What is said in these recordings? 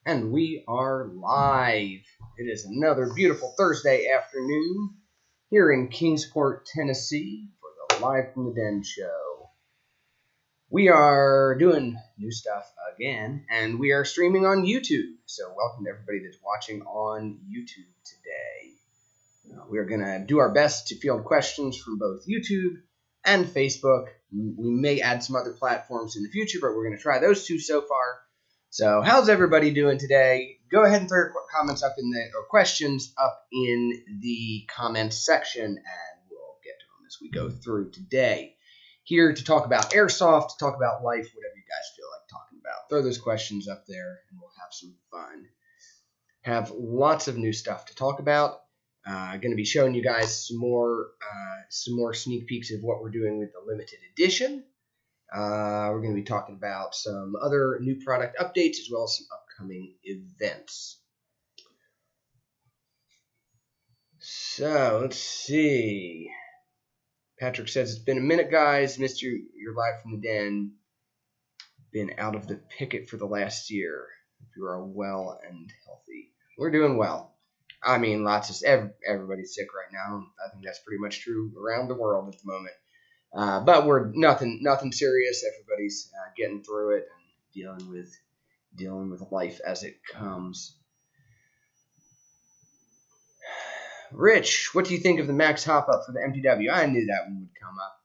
And we are live. It is another beautiful Thursday afternoon here in Kingsport, Tennessee for the Live from the Den show. We are doing new stuff again, and we are streaming on YouTube. So welcome to everybody that's watching on YouTube today. We are going to do our best to field questions from both YouTube and Facebook. We may add some other platforms in the future, but we're going to try those two so far. So how's everybody doing today? Go ahead and throw your comments up in the, or questions up in the comments section, and we'll get to them as we go through today. Here to talk about Airsoft, to talk about life, whatever you guys feel like talking about. Throw those questions up there, and we'll have some fun. Have lots of new stuff to talk about. Going to be showing you guys some more sneak peeks of what we're doing with the limited edition. We're going to be talking about some other new product updates as well as some upcoming events. So, let's see. Patrick says, it's been a minute, guys. Missed your live from the den. Been out of the picket for the last year. Hope you are well and healthy. We're doing well. I mean, everybody's sick right now. I think that's pretty much true around the world at the moment. But we're nothing serious. Everybody's getting through it and dealing with life as it comes. Rich, what do you think of the max hop up for the MDW? I knew that one would come up.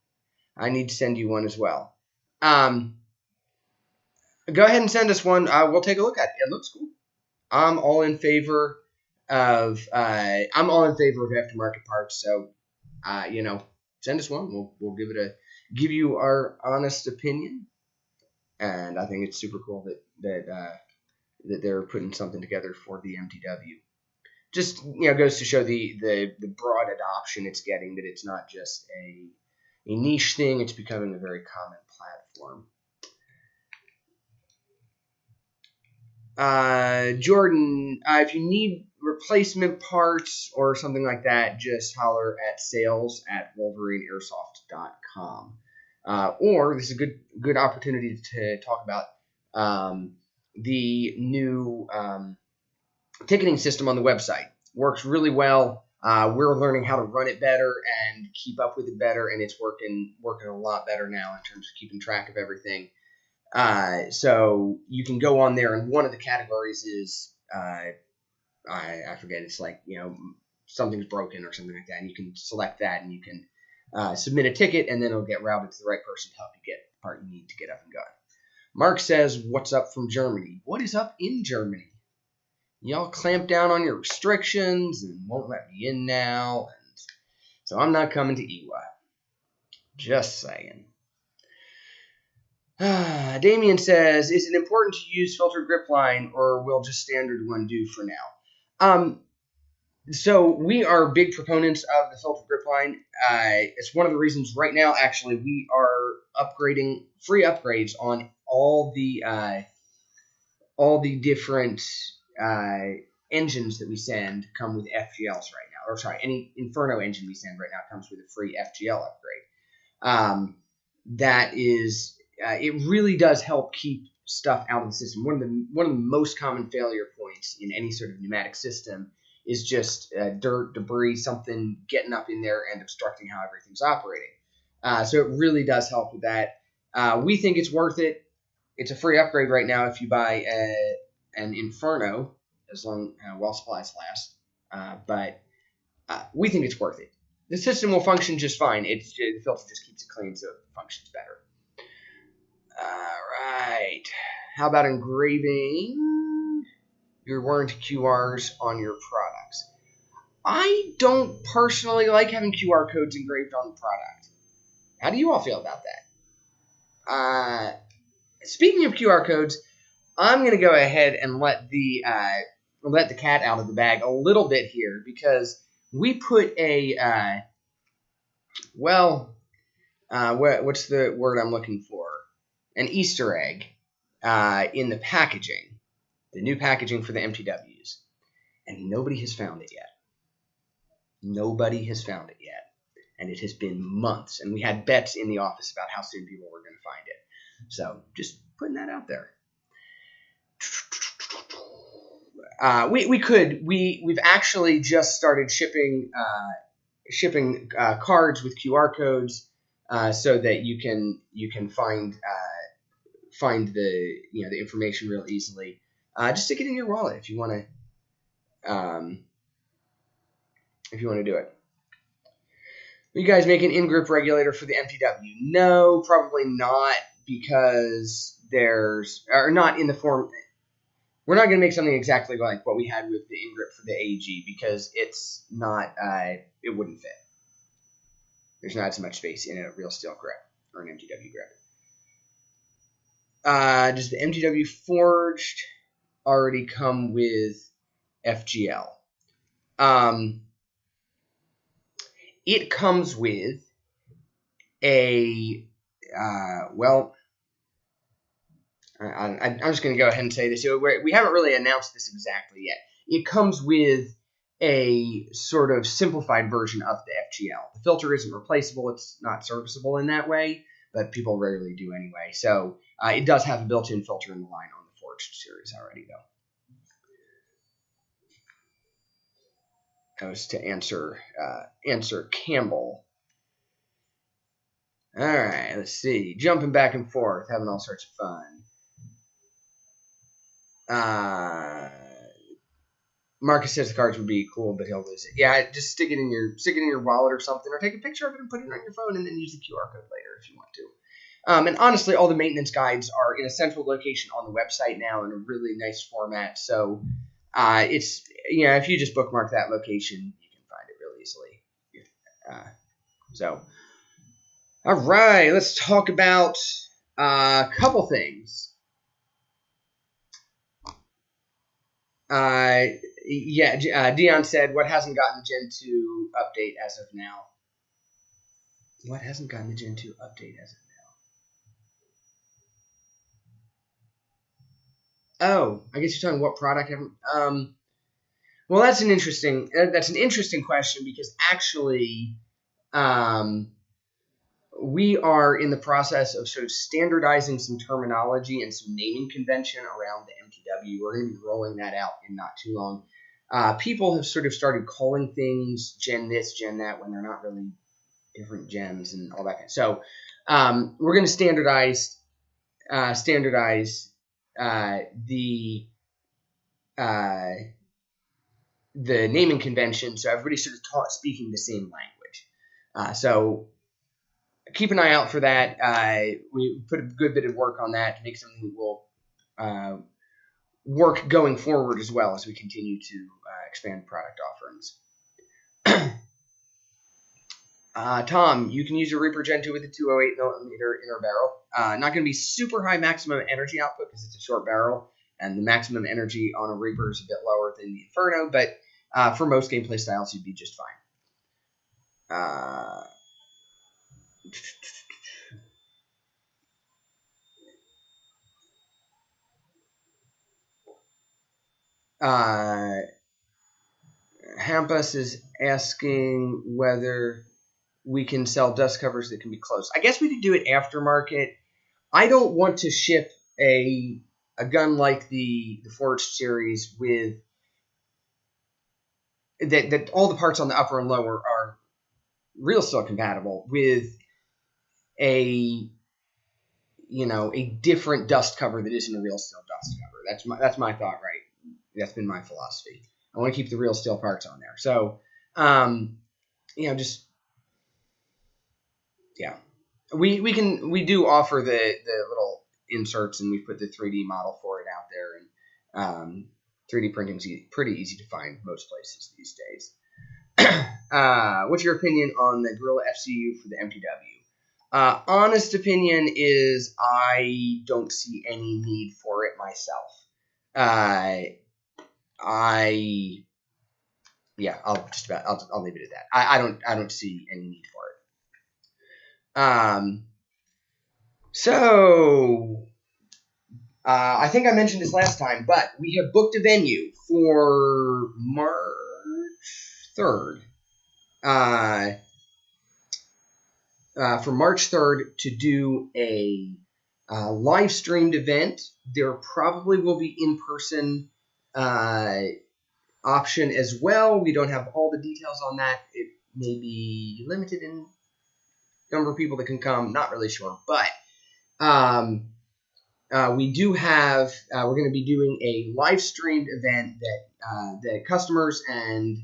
I need to send you one as well. Go ahead and send us one. We'll take a look at it. It looks cool. I'm all in favor of aftermarket parts. So, send us one. We'll give you our honest opinion, and I think it's super cool that they're putting something together for the MDW. Just goes to show the broad adoption it's getting. That it's not just a niche thing; it's becoming a very common platform. Jordan, if you need replacement parts or something like that, just holler at sales@wolverineairsoft.com. Or this is a good opportunity to talk about the new ticketing system on the website. Works really well. We're learning how to run it better and keep up with it better, and it's working a lot better now in terms of keeping track of everything. So you can go on there, and one of the categories is I forget. It's like something's broken or something like that, and you can select that, and you can submit a ticket, and then it'll get routed to the right person to help you get the part you need to get up and going. Mark says, "What's up from Germany?" What is up in Germany? Y'all clamped down on your restrictions and won't let me in now, and so I'm not coming to EWA. Just saying. Damien says, is it important to use filtered grip line, or will just standard one do for now? So we are big proponents of the filtered grip line. It's one of the reasons right now, actually, we are upgrading free upgrades on all the different engines that we send come with FGLs right now. Or sorry, any Inferno engine we send right now comes with a free FGL upgrade. That is... it really does help keep stuff out of the system. One of the most common failure points in any sort of pneumatic system is just dirt, debris, something getting up in there and obstructing how everything's operating. So it really does help with that. We think it's worth it. It's a free upgrade right now if you buy an Inferno, as long while supplies last. But we think it's worth it. The system will function just fine. The filter just keeps it clean, so it functions better. All right. How about engraving your warranty QRs on your products? I don't personally like having QR codes engraved on the product. How do you all feel about that? Speaking of QR codes, I'm going to go ahead and let the cat out of the bag a little bit here, because we put what's the word I'm looking for? An Easter egg in the packaging, the new packaging for the MTWs, and nobody has found it yet. Nobody has found it yet, and it has been months, and we had bets in the office about how soon people were going to find it. So just putting that out there. we've actually just started shipping cards with QR codes so that you can find the the information real easily. Just stick it in your wallet if you want to do it. Are you guys making in-group regulator for the MDW? No, probably not, because not in the form. We're not going to make something exactly like what we had with the in-grip for the AG, because it's not. It wouldn't fit. There's not as much space in a real steel grip or an MDW grip. Does the MDW Forged already come with FGL? It comes with a well. I'm just going to go ahead and say this. We haven't really announced this exactly yet. It comes with a sort of simplified version of the FGL. The filter isn't replaceable. It's not serviceable in that way, but people rarely do anyway. So it does have a built-in filter in the line on the Forged series already, though. That was to answer Campbell. All right, let's see. Jumping back and forth, having all sorts of fun. Marcus says the cards would be cool, but he'll lose it. Yeah, just stick it in your wallet or something, or take a picture of it and put it on your phone, and then use the QR code later if you want to. And honestly, all the maintenance guides are in a central location on the website now in a really nice format. So it's if you just bookmark that location, you can find it real easily. All right, let's talk about a couple things. Dion said, what hasn't gotten the Gen 2 update as of now? What hasn't gotten the Gen 2 update as of now? Oh, I guess you're talking what product haven't. Well, that's an interesting question, because actually, we are in the process of sort of standardizing some terminology and some naming convention around the MDW. We're going to be rolling that out in not too long. People have sort of started calling things Gen this, Gen that, when they're not really different gens and all that kind of. So we're going to standardize the naming convention, so everybody's sort of speaking the same language. So keep an eye out for that. We put a good bit of work on that to make something that will work going forward as well as we continue to expand product offerings. Tom, you can use your Reaper Gen 2 with a 208 millimeter inner barrel. Not going to be super high maximum energy output because it's a short barrel, and the maximum energy on a Reaper is a bit lower than the Inferno, but for most gameplay styles, you'd be just fine. Hampus is asking whether we can sell dust covers that can be closed. I guess we could do it aftermarket. I don't want to ship a gun like the Forged series with that all the parts on the upper and lower are real steel compatible with a different dust cover that isn't a real steel dust cover. That's my thought, right? That's been my philosophy. I want to keep the real steel parts on there. So, we do offer the little inserts, and we've put the 3D model for it out there, and 3D printing's pretty easy to find most places these days. What's your opinion on the Gorilla FCU for the MDW? Honest opinion is I don't see any need for it myself. I'll leave it at that. I don't see any need for it. I think I mentioned this last time, but we have booked a venue for March 3rd. For March 3rd to do a live streamed event. There probably will be in-person option as well. We don't have all the details on that. It may be limited in number of people that can come. Not really sure, but we do have. We're going to be doing a live streamed event that customers and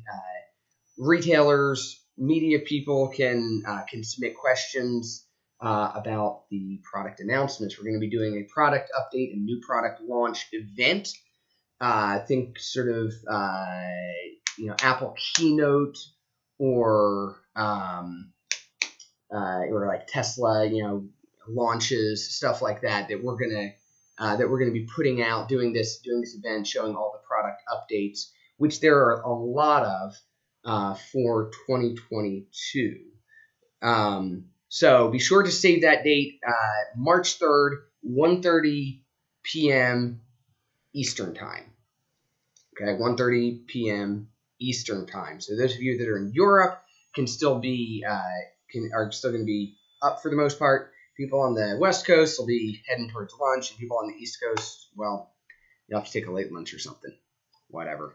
retailers, media people can submit questions about the product announcements. We're going to be doing a product update and new product launch event. I think sort of Apple keynote or like Tesla launches, stuff like that we're gonna be putting out, doing this event, showing all the product updates, which there are a lot of for 2022. So be sure to save that date, March 3rd, 1:30 p.m. Eastern time. Okay, 1:30 p.m. Eastern time. So those of you that are in Europe can still be are still going to be up for the most part. People on the West Coast will be heading towards lunch, and people on the East Coast, well, you'll have to take a late lunch or something. Whatever.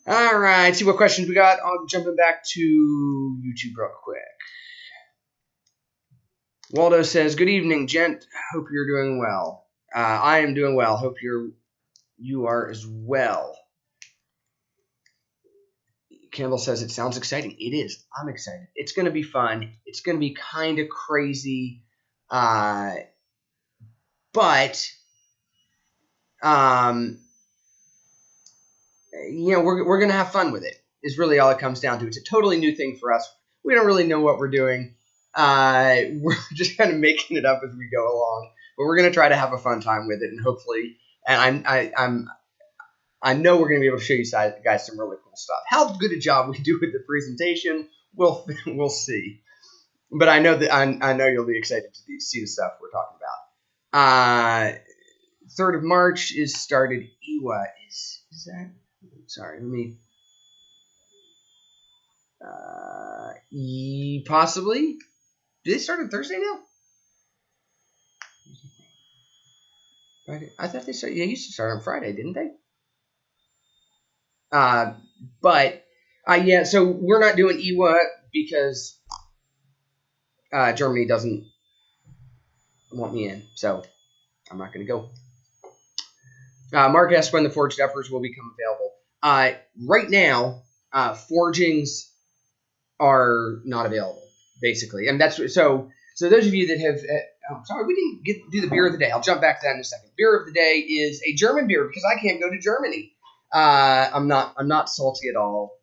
All right, see what questions we got. I'm jumping back to YouTube real quick. Waldo says, "Good evening, gent. Hope you're doing well." I am doing well. Hope you are as well. Campbell says, "It sounds exciting." It is. I'm excited. It's going to be fun. It's going to be kind of crazy, but we're going to have fun with it. Is really all it comes down to. It's a totally new thing for us. We don't really know what we're doing. We're just kind of making it up as we go along, but we're going to try to have a fun time with it, and hopefully, and I know we're going to be able to show you guys some really cool stuff. How good a job we do with the presentation, we'll see. But I know that I know you'll be excited to see the stuff we're talking about. 3rd of March is started. Iwa is that? Sorry, let me. Possibly. Did they start on Thursday now? Friday. I thought they started. Yeah, used to start on Friday, didn't they? Yeah, so we're not doing Iwa because Germany doesn't want me in, so I'm not going to go. Mark asked when the forged uppers will become available. Right now, forgings are not available, basically, and that's so. So those of you that have, sorry, we didn't do the beer of the day. I'll jump back to that in a second. Beer of the day is a German beer because I can't go to Germany. I'm not salty at all.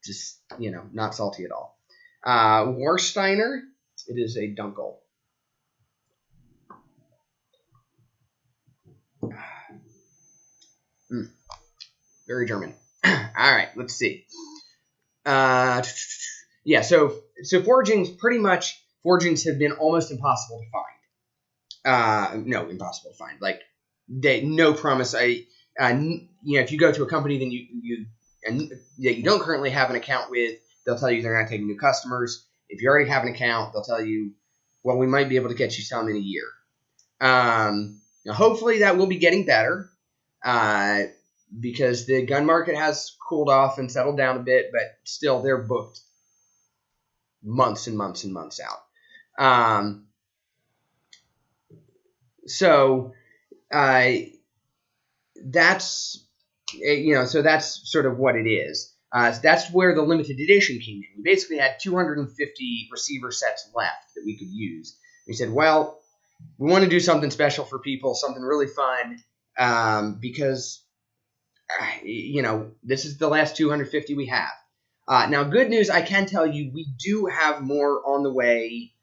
Just, not salty at all. Warsteiner, it is a Dunkel. Very German. All right, let's see. Yeah, so forgings, pretty much, forgings have been almost impossible to find. No, impossible to find. Like, no promise. If you go to a company then you don't currently have an account with, they'll tell you they're not taking new customers. If you already have an account, they'll tell you, well, we might be able to get you some in a year. Now, hopefully that will be getting better because the gun market has cooled off and settled down a bit, but still they're booked months and months and months out. That's so that's sort of what it is. That's where the limited edition came in. We basically had 250 receiver sets left that we could use. We said, well, we want to do something special for people, something really fun, because this is the last 250 we have. Now, good news, I can tell you, we do have more on the way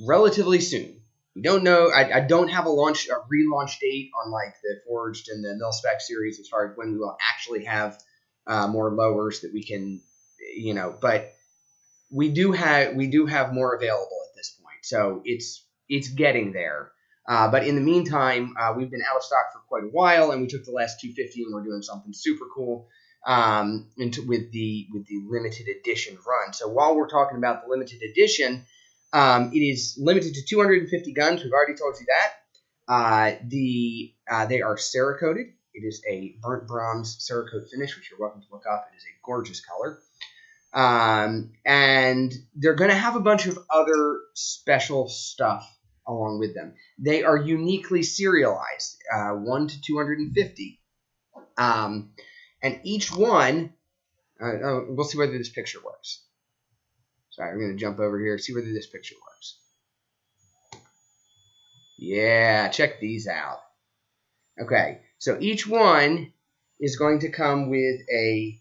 relatively soon. We don't know. I don't have a relaunch date on like the Forged and the Mil-Spec series as far as when we will actually have more lowers that we can, but we do have more available at this point. So it's getting there. But in the meantime, we've been out of stock for quite a while, and we took the last 250 and we're doing something super cool with the limited edition run. So while we're talking about the limited edition, it is limited to 250 guns. We've already told you that. They are Cerakoted. It is a burnt bronze Cerakote finish, which you're welcome to look up. It is a gorgeous color. And they're going to have a bunch of other special stuff along with them. They are uniquely serialized, 1 to 250. And each one, we'll see whether this picture works. Sorry, I'm going to jump over here, see whether this picture works. Yeah, check these out. Okay, so each one is going to come with a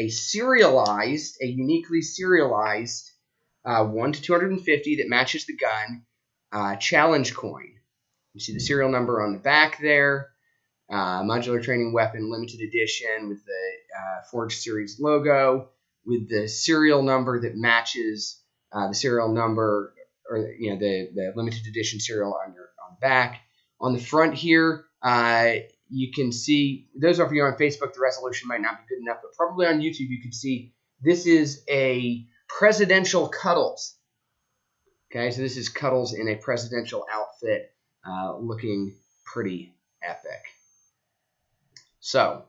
serialized, a uniquely serialized 1 to 250 that matches the gun challenge coin. You see the serial number on the back there. Modular training weapon, limited edition with the Forge Series logo, with the serial number that matches the serial number, or the limited edition serial on the back. On the front here, you can see, those of you on Facebook, the resolution might not be good enough, but probably on YouTube you can see this is a presidential Cuddles. Okay, so this is Cuddles in a presidential outfit, looking pretty epic. So,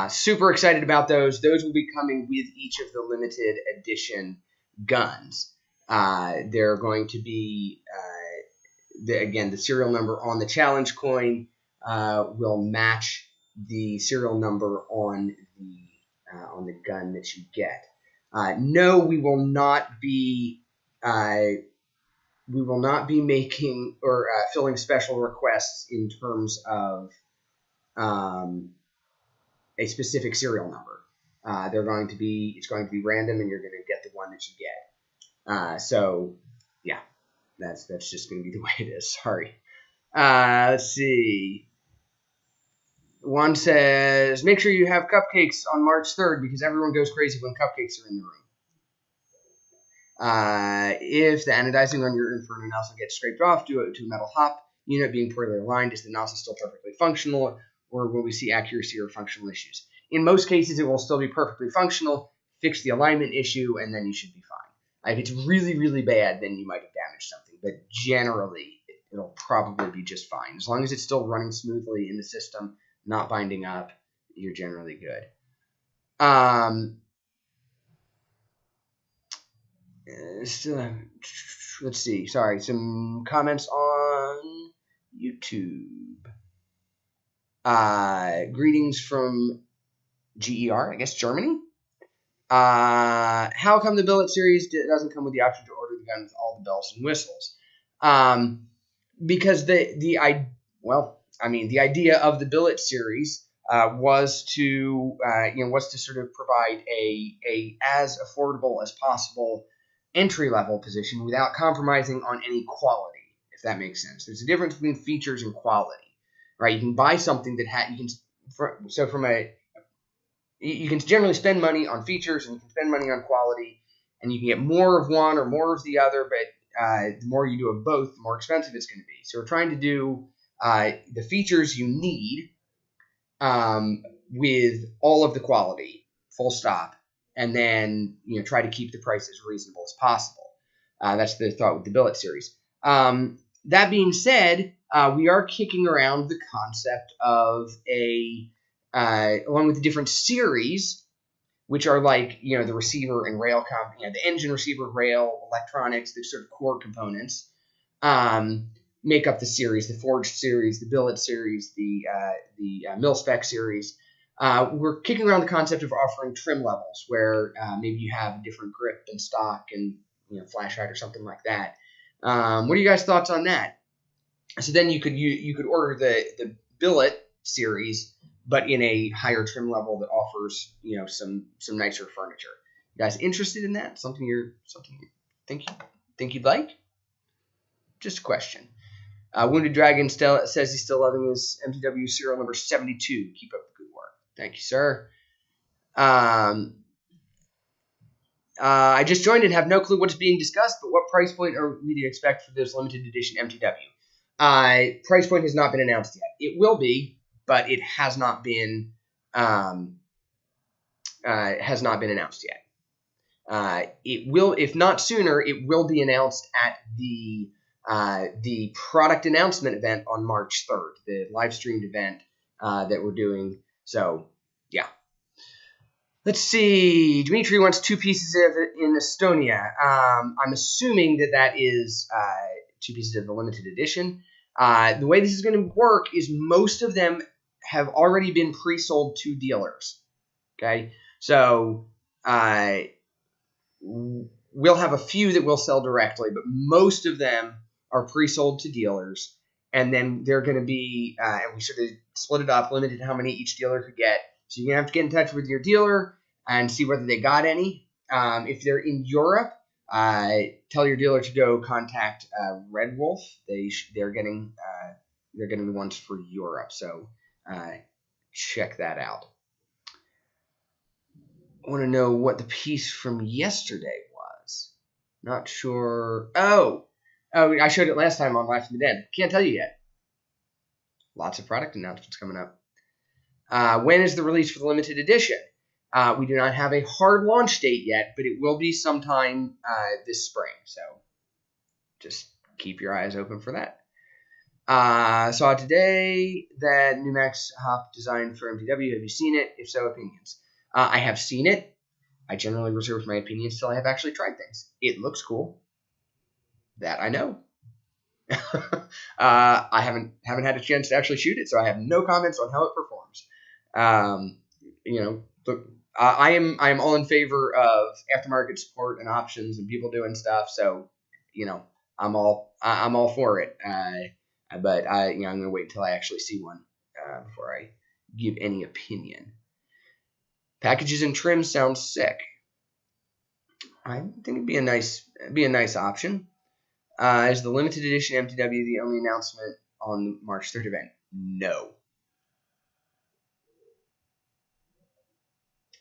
super excited about those. Those will be coming with each of the limited edition guns. They're going to be, again, the serial number on the challenge coin will match the serial number on the gun that you get. No, we will not be making or filling special requests in terms of a specific serial number. It's going to be random, and you're going to get the one that you get. So yeah, that's just going to be the way it is. Sorry. Let's see. One says, make sure you have cupcakes on March 3rd because everyone goes crazy when cupcakes are in the room. If the anodizing on your inferno nozzle gets scraped off due to a metal hop unit being poorly aligned, is the nozzle still perfectly functional, or will we see accuracy or functional issues? In most cases, it will still be perfectly functional. Fix the alignment issue, and then you should be fine. If it's really, really bad, then you might have damaged something. But generally, it'll probably be just fine. As long as it's still running smoothly in the system, not binding up, you're generally good. Let's see. Sorry, some comments on YouTube. Greetings from GER, I guess Germany. How come the Billet Series doesn't come with the option to order the gun with all the bells and whistles? Because the idea of the Billet Series was to sort of provide a as affordable as possible entry level position without compromising on any quality, if that makes sense. There's a difference between features and quality, right? You can buy something that you can generally spend money on features and you can spend money on quality, and you can get more of one or more of the other, but the more you do of both, the more expensive it's going to be. So we're trying to do the features you need with all of the quality, full stop, and then try to keep the price as reasonable as possible. That's the thought with the Billet Series. That being said, we are kicking around the concept of along with the different series, which are like the receiver and rail the engine, receiver, rail, electronics, the sort of core components make up the series, the Forged Series, the Billet Series, the Mil-Spec Series. We're kicking around the concept of offering trim levels where maybe you have a different grip and stock and flash height or something like that. What are you guys' thoughts on that? So then you could order the Billet Series, but in a higher trim level that offers some nicer furniture. You guys interested in that? Something you think you'd like? Just a question. Wounded Dragon says he's still loving his MDW serial number 72. Keep up the good work. Thank you, sir. I just joined and have no clue what's being discussed, but what price point are we to expect for this limited edition MTW? Price point has not been announced yet. It will be, but it has not been announced yet. It will, if not sooner, it will be announced at the product announcement event on March 3rd, the live streamed event that we're doing. So, yeah. Let's see. Dimitri wants 2 pieces of it in Estonia. I'm assuming that is 2 pieces of the limited edition. The way this is going to work is most of them have already been pre-sold to dealers. Okay, so we'll have a few that we'll sell directly, but most of them are pre-sold to dealers, and then they're going to be, and we sort of split it up, limited how many each dealer could get. So you're going to have to get in touch with your dealer and see whether they got any. If they're in Europe, tell your dealer to go contact Red Wolf. They're getting the ones for Europe, so check that out. I want to know what the piece from yesterday was. Not sure. Oh, I showed it last time on Live from the Den. Can't tell you yet. Lots of product announcements coming up. When is the release for the limited edition? We do not have a hard launch date yet, but it will be sometime this spring. So just keep your eyes open for that. Saw today that new Max Hop designed for MDW. Have you seen it? If so, opinions. I have seen it. I generally reserve my opinions until I have actually tried things. It looks cool. That I know. I haven't had a chance to actually shoot it, so I have no comments on how it performs. Look, I am all in favor of aftermarket support and options and people doing stuff. So, I'm all for it. But I'm going to wait until I actually see one before I give any opinion. Packages and trims sound sick. I think it'd be a nice option. Is the limited edition MDW the only announcement on the March 3rd event? No.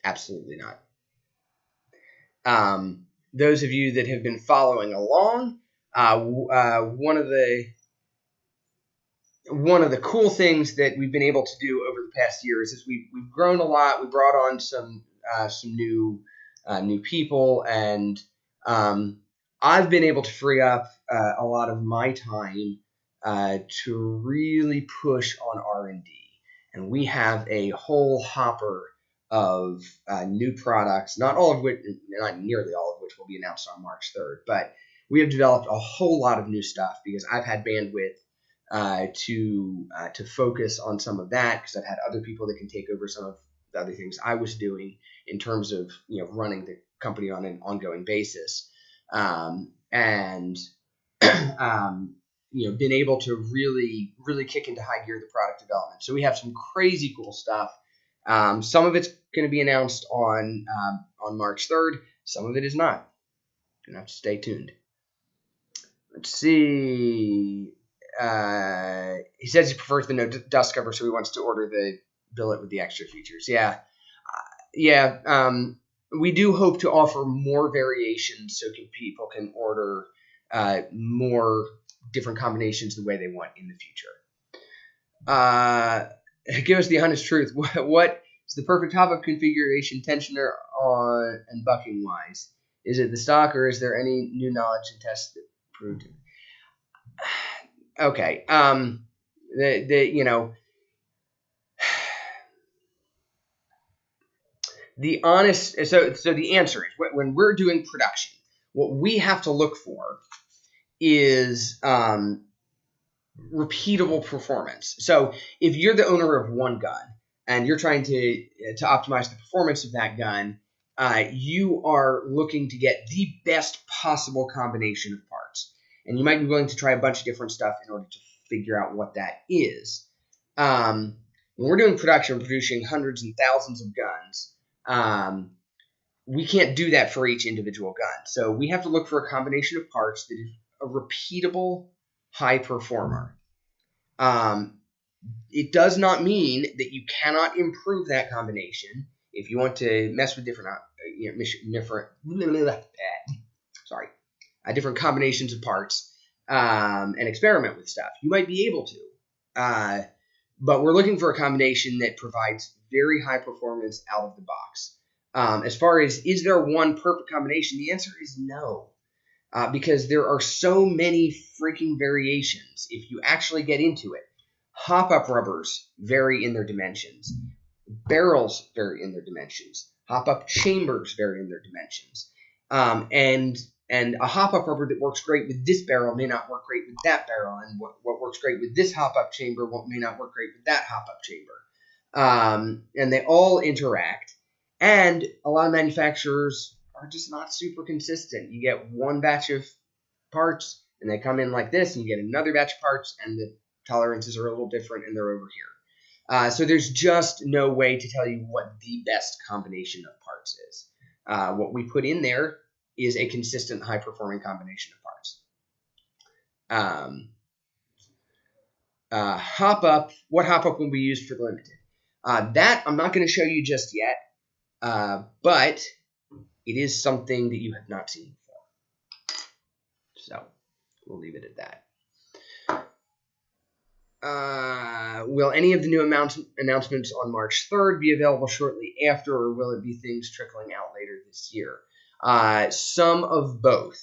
Absolutely not. Those of you that have been following along, one of the cool things that we've been able to do over the past years is we've grown a lot. We brought on some new people, and I've been able to free up a lot of my time to really push on R&D, and we have a whole hopper of new products, not nearly all of which will be announced on March 3rd, but we have developed a whole lot of new stuff because I've had bandwidth to focus on some of that, because I've had other people that can take over some of the other things I was doing in terms of running the company on an ongoing basis, and been able to really kick into high gear the product development. So we have some crazy cool stuff. Some of it's going to be announced on March 3rd. Some of it is not. You're going to have to stay tuned. Let's see. He says he prefers the no dust cover, so he wants to order the billet with the extra features. Yeah. We do hope to offer more variations so people can order more different combinations the way they want in the future. Give us the honest truth. What is the perfect hop-up configuration, tensioner on and bucking wise? Is it the stock, or is there any new knowledge and tests that proved it? Okay. The honest. So the answer is, when we're doing production, what we have to look for is repeatable performance. So if you're the owner of one gun and you're trying to optimize the performance of that gun, you are looking to get the best possible combination of parts. And you might be willing to try a bunch of different stuff in order to figure out what that is. When we're doing production, producing hundreds and thousands of guns, we can't do that for each individual gun. So we have to look for a combination of parts that is a repeatable high performer. It does not mean that you cannot improve that combination if you want to mess with different combinations of parts and experiment with stuff. You might be able to, but we're looking for a combination that provides very high performance out of the box. As far as, is there one perfect combination? The answer is no, because there are so many freaking variations if you actually get into it. Hop-up rubbers vary in their dimensions. Barrels vary in their dimensions. Hop-up chambers vary in their dimensions. And a hop-up rubber that works great with this barrel may not work great with that barrel, and what works great with this hop-up chamber may not work great with that hop-up chamber. And they all interact. And a lot of manufacturers are just not super consistent. You get one batch of parts, and they come in like this, and you get another batch of parts, and the tolerances are a little different, and they're over here. So there's just no way to tell you what the best combination of parts is. What we put in there is a consistent, high-performing combination of parts. What hop-up will be used for the limited? That I'm not going to show you just yet, but it is something that you have not seen before. So we'll leave it at that. Will any of the new announcements on March 3rd be available shortly after, or will it be things trickling out later this year? Some of both.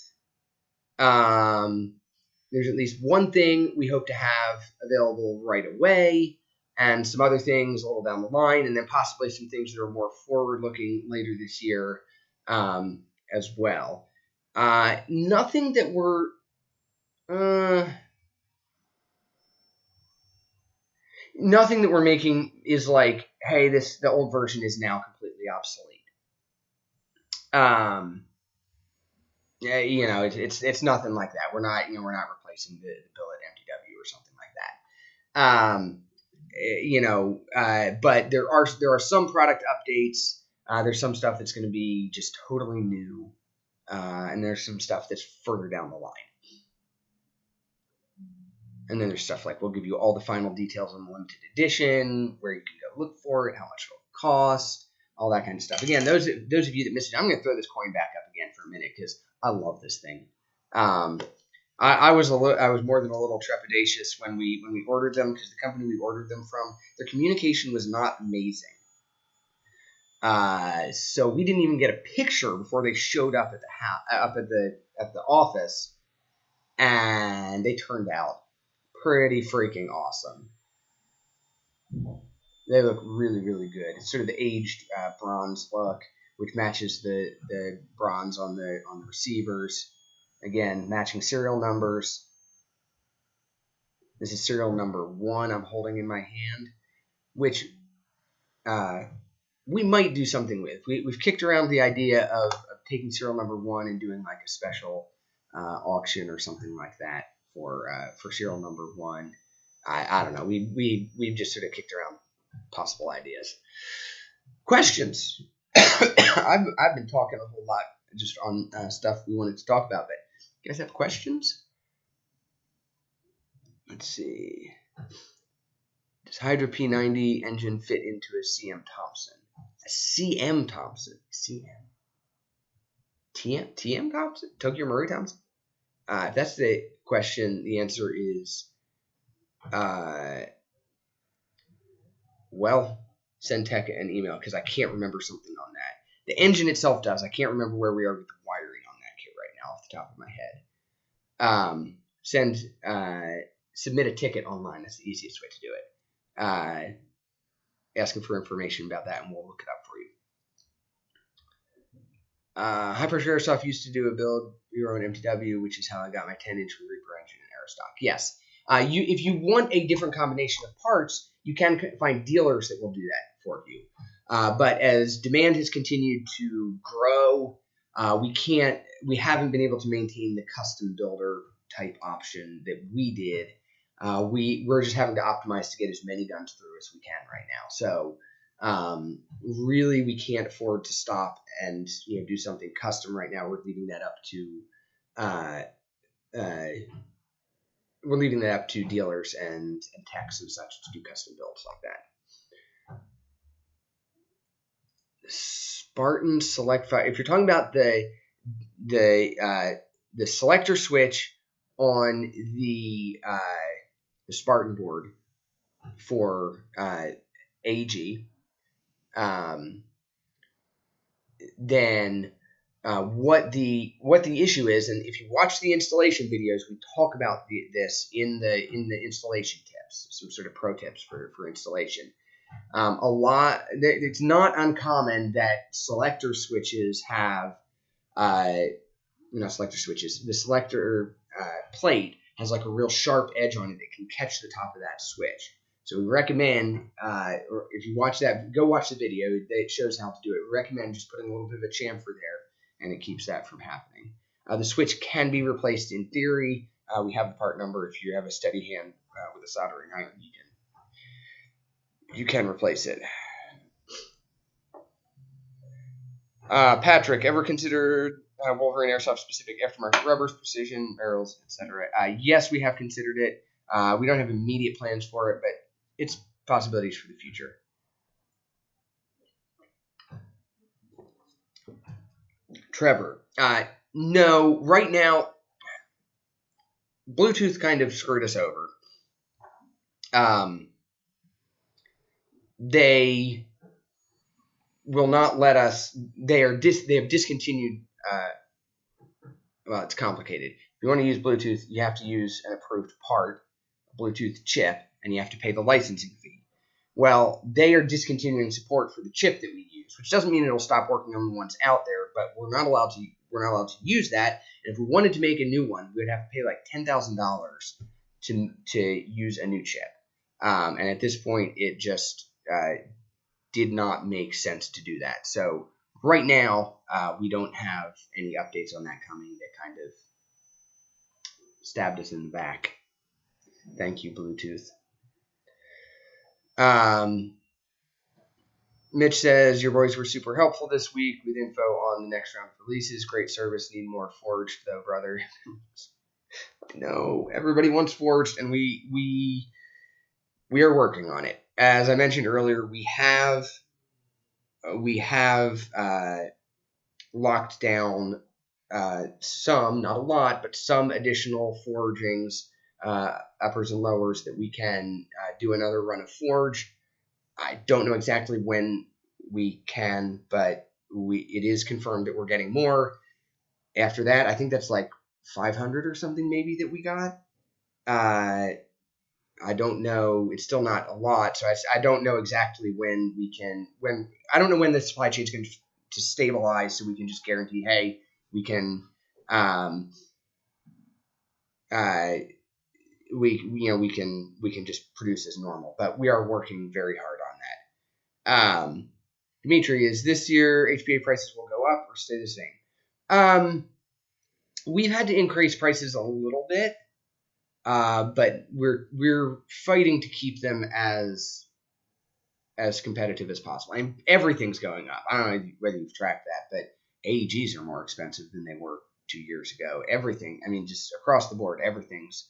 There's at least one thing we hope to have available right away, and some other things a little down the line, and then possibly some things that are more forward-looking later this year as well. Nothing that we're... nothing that we're making is like, hey, the old version is now completely obsolete. Yeah, it's nothing like that. We're not replacing the Billet MDW or something like that. But there are some product updates. There's some stuff that's going to be just totally new, and there's some stuff that's further down the line. And then there's stuff like we'll give you all the final details on the limited edition, where you can go look for it, how much it'll cost, all that kind of stuff. Again, those of you that missed it, I'm going to throw this coin back up again for a minute because I love this thing. I was more than a little trepidatious when we ordered them, because the company we ordered them from, their communication was not amazing. So we didn't even get a picture before they showed up at the office, and they turned out pretty freaking awesome. They look really, really good. It's sort of the aged bronze look, which matches the bronze on the receivers. Again, matching serial numbers. This is serial number 1 I'm holding in my hand, which we might do something with. We've kicked around the idea of taking serial number 1 and doing like a special auction or something like that for serial number 1. I don't know. We've just sort of kicked around possible ideas. Questions? I've been talking a whole lot just on stuff we wanted to talk about, but you guys have questions? Let's see. Does Hydra P90 engine fit into a CM Thompson? A CM Thompson? TM Thompson? Tokyo Murray Thompson? If that's the question, the answer is, well, send tech an email, because I can't remember something on that. The engine itself does. I can't remember where we are with the wiring on that kit right now off the top of my head. Submit a ticket online. That's the easiest way to do it. Asking for information about that, and we'll look it up for you. High Pressure Airsoft used to do a build your own MDW, which is how I got my 10-inch Reaper engine in Airsoft. Yes. If you want a different combination of parts, you can find dealers that will do that for you. But as demand has continued to grow, we haven't been able to maintain the custom builder type option that we did. We're just having to optimize to get as many guns through as we can right now. So really, we can't afford to stop and do something custom right now. We're leaving that up to dealers and techs and such to do custom builds like that. Spartan Select 5. If you're talking about the selector switch on the Spartan board for AG, then what the issue is, and if you watch the installation videos, we talk about this in the installation tips, some sort of pro tips for installation. It's not uncommon that selector switches have, selector switches. The selector plate has like a real sharp edge on it that can catch the top of that switch. So we recommend, or if you watch that, go watch the video. It shows how to do it. We recommend just putting a little bit of a chamfer there, and it keeps that from happening. The switch can be replaced in theory. We have the part number. If you have a steady hand with a soldering iron, you can replace it. Patrick, ever considered Wolverine Airsoft specific aftermarket rubbers, precision, barrels, etc.? Yes, we have considered it. We don't have immediate plans for it, but it's possibilities for the future. Trevor, no, right now, Bluetooth kind of screwed us over. They will not let us. They have discontinued. Well, it's complicated. If you want to use Bluetooth, you have to use an approved part, a Bluetooth chip, and you have to pay the licensing fee. Well, they are discontinuing support for the chip that we use, which doesn't mean it'll stop working on the ones out there, but we're not allowed to use that. And if we wanted to make a new one, we would have to pay like $10,000 to use a new chip. And at this point, it just did not make sense to do that. So right now, we don't have any updates on that coming. That kind of stabbed us in the back. Thank you, Bluetooth. Mitch says, your boys were super helpful this week with info on the next round of releases. Great service. Need more forged, though, brother. No, everybody wants forged, and we are working on it. As I mentioned earlier, we have locked down some, not a lot, but some additional forgings, uppers and lowers, that we can do another run of forge. I don't know exactly when we can, but it is confirmed that we're getting more. After that, I think that's like 500 or something maybe that we got. I don't know. It's still not a lot, so I don't know exactly when we can. I don't know when the supply chain is going to stabilize, so we can just guarantee, hey, we can. We can just produce as normal, but we are working very hard on that. Dimitri, is this year HBA prices will go up or stay the same? We've had to increase prices a little bit, but we're fighting to keep them as competitive as possible. I mean, everything's going up. I don't know whether you've tracked that, but AEGs are more expensive than they were 2 years ago. Everything, I mean, just across the board, everything's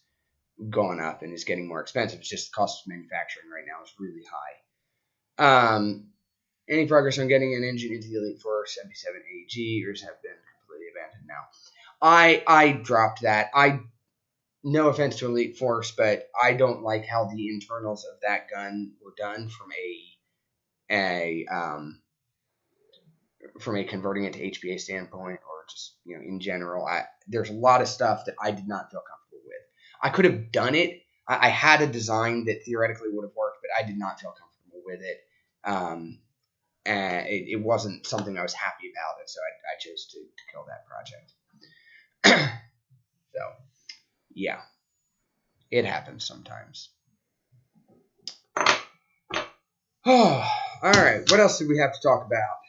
gone up and is getting more expensive. It's just the cost of manufacturing right now is really high. Any progress on getting an engine into the Elite Force MP7 AEG, or have been completely abandoned now? I dropped that. No offense to Elite Force, but I don't like how the internals of that gun were done from a converting it to HBA standpoint, or just in general. There's a lot of stuff that I did not feel comfortable with. I could have done it. I had a design that theoretically would have worked, but I did not feel comfortable with it. And it wasn't something I was happy about, and so I chose to kill that project. So, yeah, it happens sometimes. Oh, all right. What else do we have to talk about?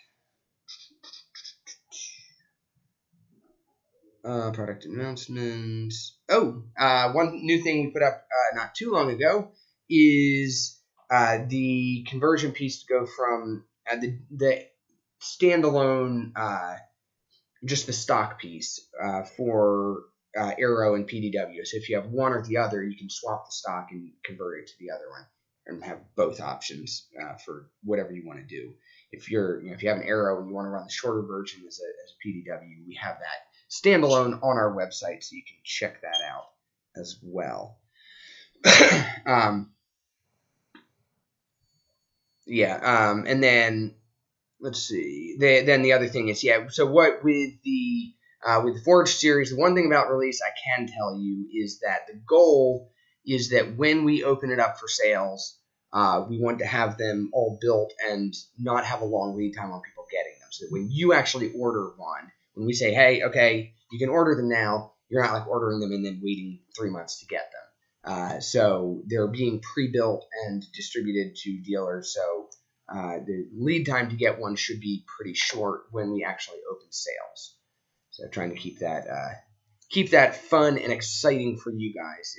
Product announcements. One new thing we put up not too long ago is the conversion piece to go from the standalone, just the stock piece for Aero and PDW. So if you have one or the other, you can swap the stock and convert it to the other one, and have both options for whatever you want to do. If you have an Aero and you want to run the shorter version as a PDW, we have that standalone on our website, so you can check that out as well. And then let's see. Then the other thing is, yeah. So what with the Forex series, the one thing about release I can tell you is that the goal is that when we open it up for sales, we want to have them all built and not have a long lead time on people getting them. So that when you actually order one, when we say, hey, okay, you can order them now, you're not like ordering them and then waiting 3 months to get them. So they're being pre-built and distributed to dealers. So the lead time to get one should be pretty short when we actually open sales. So trying to keep that fun and exciting for you guys.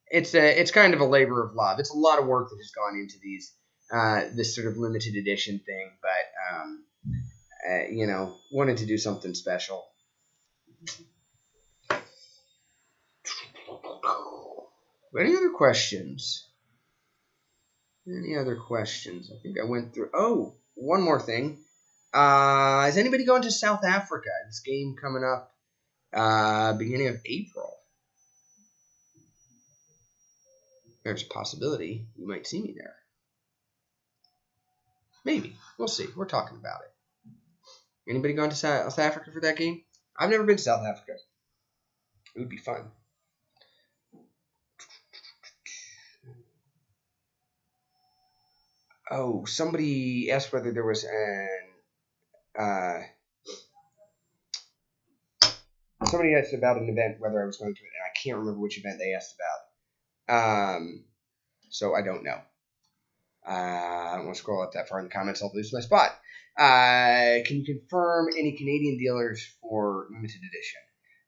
It's kind of a labor of love. It's a lot of work that has gone into this sort of limited edition thing, but wanted to do something special. Any other questions? Any other questions? I think I went through. Oh, one more thing. Is anybody going to South Africa? This game coming up beginning of April. There's a possibility you might see me there. Maybe. We'll see. We're talking about it. Anybody going to South Africa for that game? I've never been to South Africa. It would be fun. Oh, somebody asked whether there was somebody asked about an event, whether I was going to it, and I can't remember which event they asked about. So I don't know. I don't want to scroll up that far in the comments. I'll lose my spot. Can you confirm any Canadian dealers for limited edition?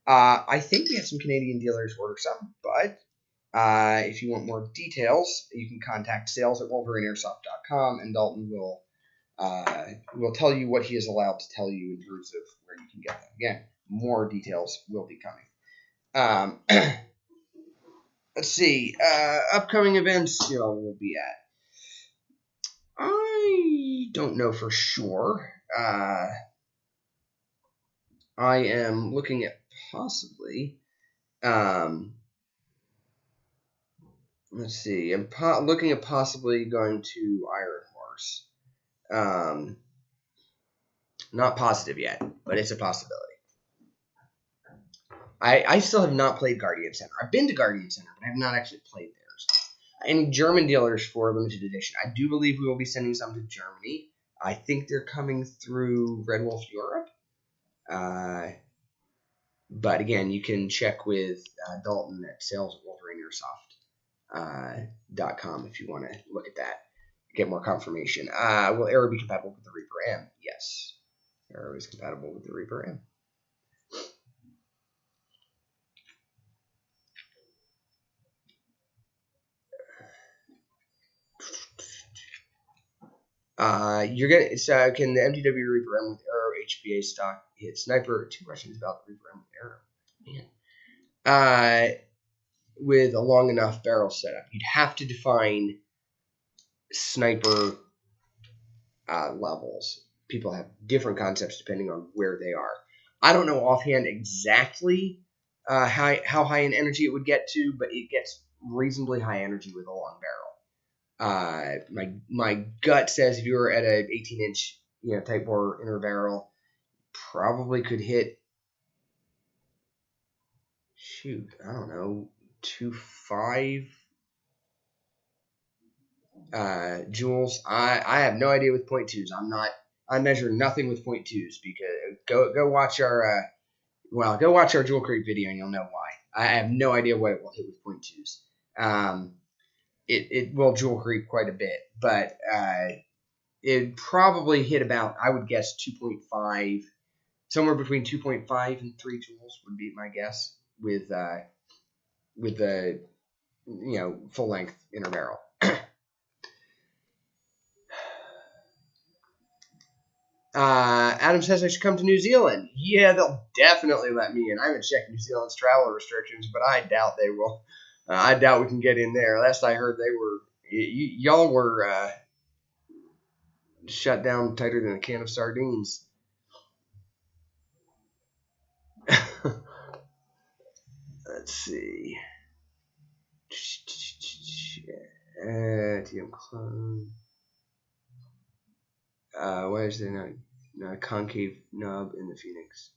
I think we have some Canadian dealers order some, but if you want more details, you can contact sales@wolverineairsoft.com, and Dalton will tell you what he is allowed to tell you in terms of where you can get them. Again, more details will be coming. Let's see. Upcoming events we'll be at. I don't know for sure. I am looking at possibly. Let's see. I'm looking at possibly going to Iron Horse. Not positive yet, but it's a possibility. I still have not played Guardian Center. I've been to Guardian Center, but I have not actually played theirs. Any German dealers for limited edition? I do believe we will be sending some to Germany. I think they're coming through Red Wolf Europe. But again, you can check with Dalton at sales@wolverineairsoft.com if you want to look at that, get more confirmation. Will Arrow be compatible with the Reaper M? Yes. Arrow is compatible with the Reaper M. Can the MDW Reaper M with Arrow HPA stock hit sniper? 2 questions about the Reaper M with Arrow. Man. With a long enough barrel setup, you'd have to define sniper levels. People have different concepts depending on where they are. I don't know offhand exactly how high in energy it would get to, but it gets reasonably high energy with a long barrel. My gut says if you were at an 18-inch Type 4 inner barrel, probably could hit, I don't know, 2.5 joules. I have no idea with 0.2s. I measure nothing with 0.2s because go watch our Jewel Creep video and you'll know why. I have no idea what it will hit with 0.2s. It will Jewel Creep quite a bit, but it probably hit about, I would guess, 2.5, somewhere between 2.5 and 3 joules would be my guess with the full length inner barrel. Adam says I should come to New Zealand. Yeah, they'll definitely let me in. I haven't checked New Zealand's travel restrictions, but I doubt they will. I doubt we can get in there. Last I heard, y'all were shut down tighter than a can of sardines. Let's see. TM clone. Why is there not a concave nub in the Phoenix?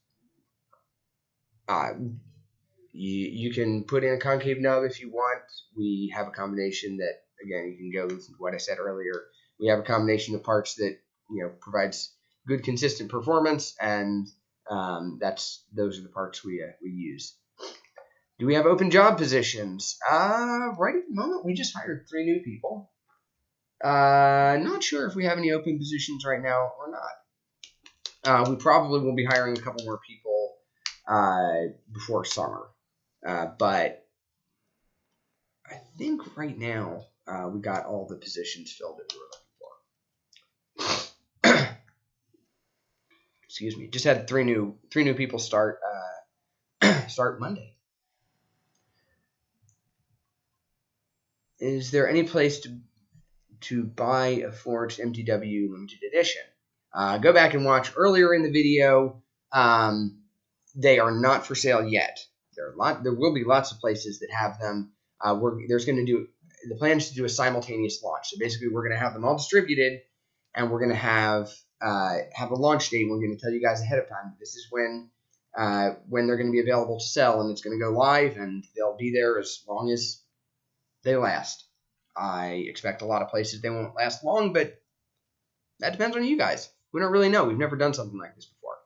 You can put in a concave nub if you want. We have a combination that, again, you can go with what I said earlier. We have a combination of parts that provides good consistent performance, and those are the parts we use. Do we have open job positions? Right at the moment, we just hired 3 new people. Not sure if we have any open positions right now or not. We probably will be hiring a couple more people before summer. But I think right now we got all the positions filled that we were looking for. Excuse me. Just had 3 new people start Monday. Is there any place to buy a forged MDW limited edition? Go back and watch earlier in the video. They are not for sale yet. There will be lots of places that have them. The plan is to do a simultaneous launch. So basically, we're going to have them all distributed, and we're going to have a launch date. We're going to tell you guys ahead of time. This is when they're going to be available to sell, and it's going to go live, and they'll be there as long as they last. I expect a lot of places they won't last long, but that depends on you guys. We don't really know. We've never done something like this before.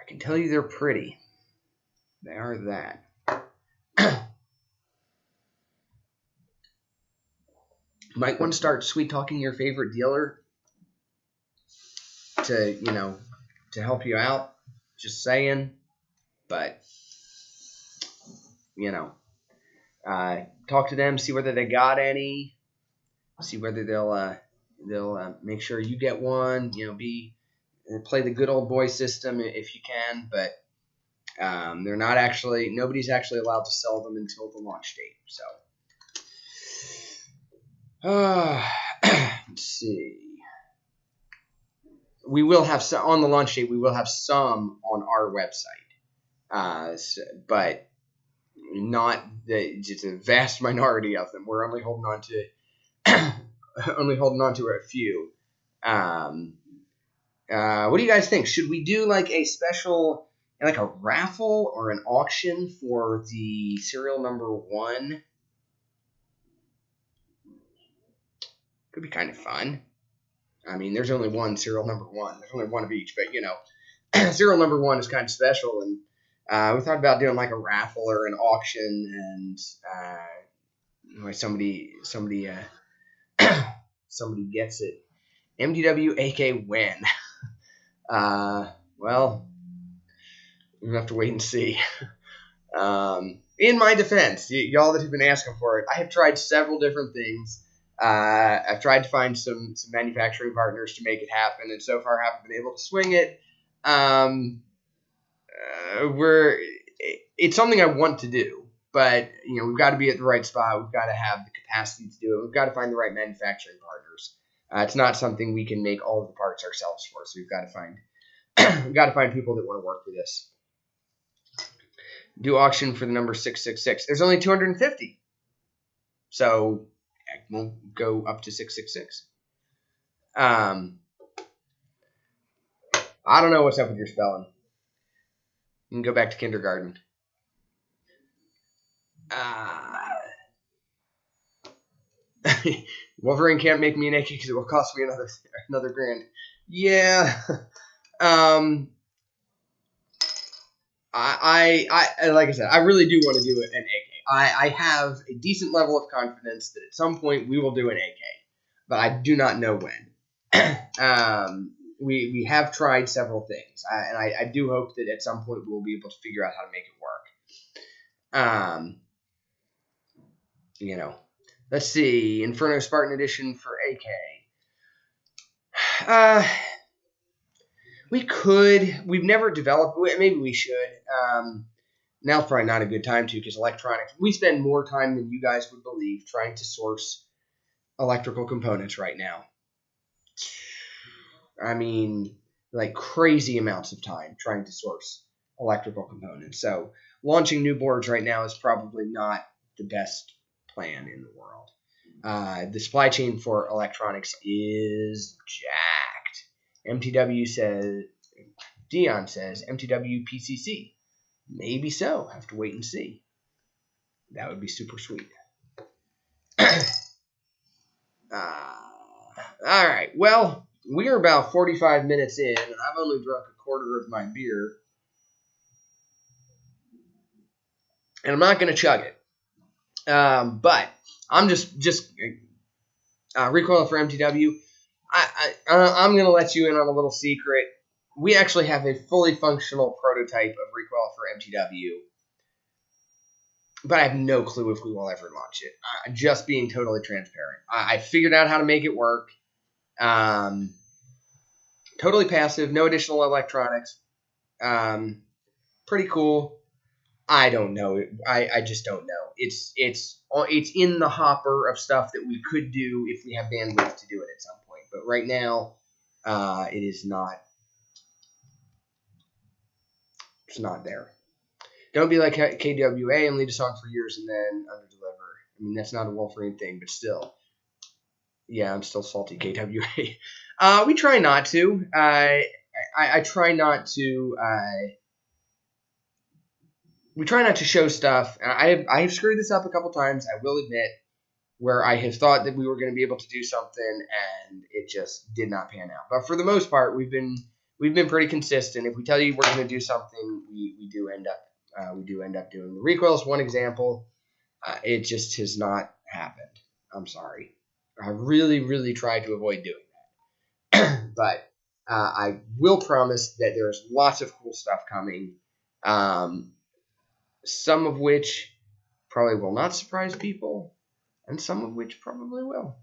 I can tell you they're pretty. They are that. Might want to start sweet talking your favorite dealer to help you out. Just saying. But talk to them, see whether they got any, see whether they'll make sure you get one. Play the good old boy system if you can, but nobody's actually allowed to sell them until the launch date. So, let's see. We will have some on the launch date. We will have some on our website, but it's a vast minority of them. We're only holding on to a few. What do you guys think? Should we do like a special, like a raffle or an auction for the serial number 1? Could be kind of fun. I mean, there's only one serial number 1. There's only one of each, but serial number 1 is kind of special, and we thought about doing like a raffle or an auction, and somebody gets it. MDW AK win. Well, we'll have to wait and see. In my defense, y'all that have been asking for it, I have tried several different things. I've tried to find some manufacturing partners to make it happen, and so far haven't been able to swing it. It's something I want to do, but we've got to be at the right spot. We've got to have the capacity to do it. We've got to find the right manufacturing partners. It's not something we can make all of the parts ourselves for, so we've got to find people that want to work for this. Do auction for the number 666. There's only 250, so I won't go up to 666. I don't know what's up with your spelling. You can go back to kindergarten. Wolverine can't make me an AK because it will cost me another grand. Yeah. I like I said, I really do want to do an AK. I have a decent level of confidence that at some point we will do an AK, but I do not know when. We have tried several things, and I do hope that at some point we'll be able to figure out how to make it work. Let's see, Inferno Spartan Edition for AK. We could. We've never developed. Maybe we should. Now's probably not a good time to, because electronics. We spend more time than you guys would believe trying to source electrical components right now. I mean, like crazy amounts of time trying to source electrical components. So launching new boards right now is probably not the best plan in the world. the supply chain for electronics is jacked. MTW says, Dion says, MTW PCC. Maybe so. Have to wait and see. That would be super sweet. All right. Well, we're about 45 minutes in, and I've only drunk a quarter of my beer. And I'm not going to chug it. But I'm just recoil for MTW. I'm going to let you in on a little secret. We actually have a fully functional prototype of recoil for MTW. But I have no clue if we will ever launch it. Just being totally transparent. I figured out how to make it work. Totally passive, no additional electronics. Pretty cool. I don't know. I just don't know. It's in the hopper of stuff that we could do if we have bandwidth to do it at some point. But right now, it is not. It's not there. Don't be like KWA and lead us on for years and then underdeliver. I mean, that's not a Wolverine thing, but still. Yeah, I'm still salty, KWA. We try not to. I try not to. We try not to show stuff. I have screwed this up a couple times, I will admit, where I have thought that we were going to be able to do something and it just did not pan out. But for the most part, we've been pretty consistent. If we tell you we're going to do something, we do end up doing. The recoil is one example. It just has not happened. I'm sorry. I really, really tried to avoid doing that. But I will promise that there's lots of cool stuff coming. Some of which probably will not surprise people, and some of which probably will.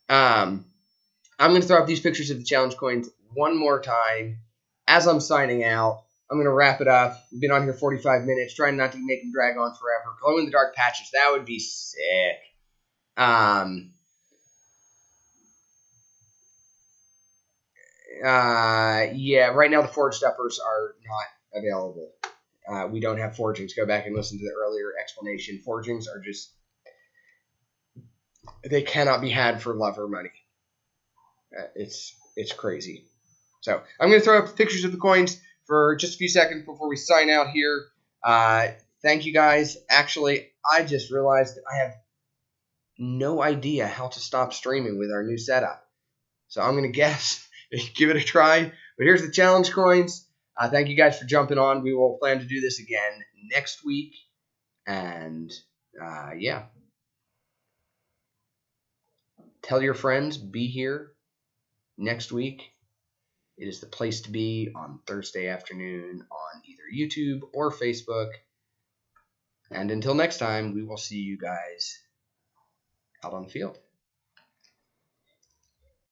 I'm going to throw up these pictures of the challenge coins one more time as I'm signing out. I'm going to wrap it up. We've been on here 45 minutes, trying not to make them drag on forever. Glow-in-the-dark patches, that would be sick. Yeah, right now the forged uppers are not available. We don't have forgings. Go back and listen to the earlier explanation. Forgings are just, they cannot be had for love or money. It's crazy. So I'm going to throw up pictures of the coins for just a few seconds before we sign out here. Thank you guys. Actually, I just realized that I have no idea how to stop streaming with our new setup. So I'm going to guess, give it a try. But here's the challenge coins. Thank you guys for jumping on. We will plan to do this again next week. And yeah. Tell your friends, be here next week. It is the place to be on Thursday afternoon on either YouTube or Facebook. And until next time, we will see you guys out on the field.